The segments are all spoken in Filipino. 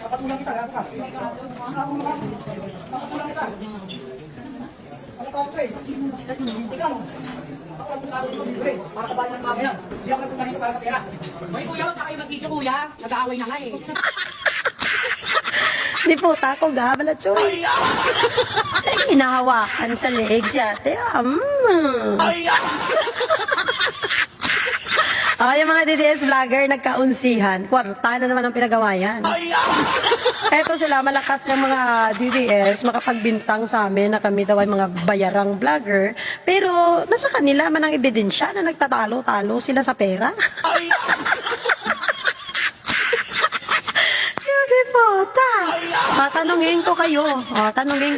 Kapatulang kita, gato ka. Kapatulang kita. Ano ka ako sa'yo? Ikaw mo. Para sa bayan ng mamaya. Hindi ako nagpunta dito para sa pera. Hoy kuya, huwag na kayo mag-video kuya. Nag-aaway na nga eh. Di po, tako ga, balatsoy. Ay, inahawakan sa leeg si ate. Yung mga DDS vlogger, nagkaunsihan. Kwarta na naman ang pinagawa yan. Eto sila, malakas yung mga DDS, makapagbintang sa amin na kami daw ay mga bayarang vlogger. Pero nasa kanila man ang ebidensya na nagtatalo-talo sila sa pera. Tanungin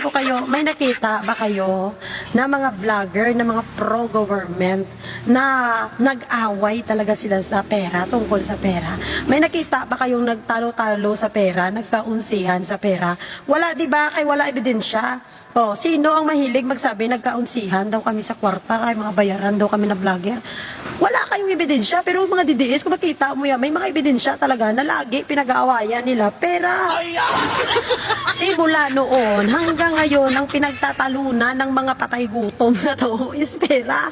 ko kayo, may nakita ba kayo na mga vlogger, na mga pro-government na nag-away talaga sila sa pera, tungkol sa pera? May nakita ba kayong nagtalo-talo sa pera, nagkaunsihan sa pera? Wala, di ba? Kay wala ebidensya. Sino ang mahilig magsabi nagkaunsihan daw kami sa kwarta, kay mga bayaran daw kami na vlogger? Wala kayong ebidensya, pero mga DDS, kung makita mo yan, may mga ebidensya talaga na lagi pinag-aawayan nila pera. Simula noon hanggang ngayon, ang pinagtatalunan ng mga patay gutom na to is pera.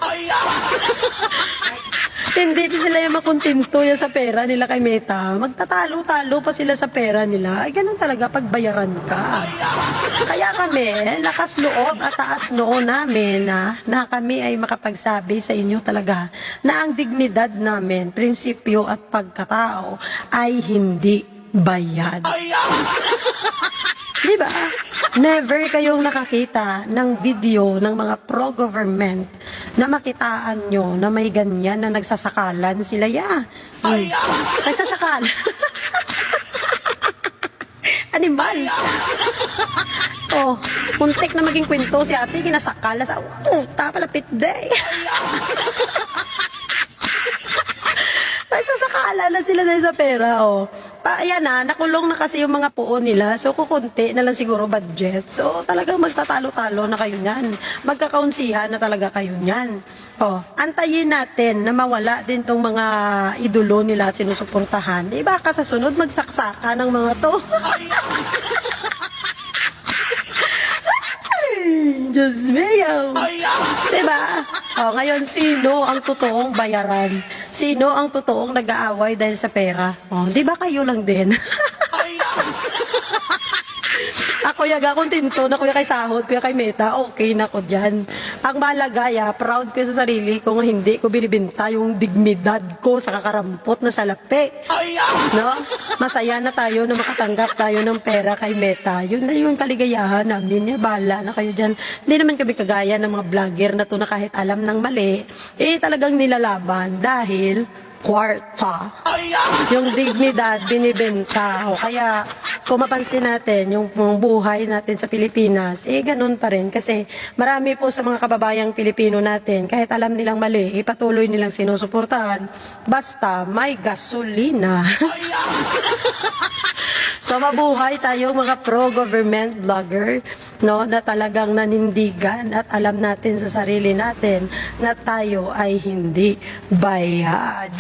Hindi sila yung makontinto yan sa pera nila kay Meta. Magtatalo-talo pa sila sa pera nila. Ay, ganun talaga pagbayaran ka. Kaya kami, lakas loob at taas noon namin na kami ay makapagsabi sa inyo talaga na ang dignidad namin, prinsipyo at pagkatao ay hindi bayad. Diba? Never kayong nakakita ng video ng mga pro-government na makitaan nyo na may ganyan na nagsasakalan sila. Nagsasakalan. Animal. Muntik na maging kwento si ate, ginasakala sa palapit day. Nagsasakala na sila sa pera, Ayan nakulong na kasi yung mga puo nila. So, kukunti na lang siguro budget. So, talagang magtatalo-talo na kayo niyan. Magkakaunsihan na talaga kayo niyan. Antayin natin na mawala din tong mga idolo nila at sinusuportahan. Baka sa sunod magsaksakan ng mga to. Diyos mayo. Diba? Ngayon, sino ang totoong bayaran? Sino ang totoong nag-aaway dahil sa pera? Di ba kayo lang din? Ako yaga kontinto na kuya kay sahod, kuya kay Meta, okay na ko dyan. Ang malagaya, proud ko sa sarili kung hindi ko binibinta yung dignidad ko sa kakarampot na salapi. No? Masaya na tayo na makatanggap tayo ng pera kay Meta. Yun na yung kaligayahan namin. Bahala na kayo dyan. Hindi naman kami kagaya ng mga vlogger na to na kahit alam ng mali, talagang nilalaban dahil kwarta. Yung dignidad, binibenta. Kaya, kung mapansin natin, yung buhay natin sa Pilipinas, ganun pa rin. Kasi marami po sa mga kababayang Pilipino natin, kahit alam nilang mali, patuloy nilang sinusuportahan. Basta may gasolina. So, mabuhay tayo mga pro-government vlogger, na talagang nanindigan at alam natin sa sarili natin na tayo ay hindi bayad.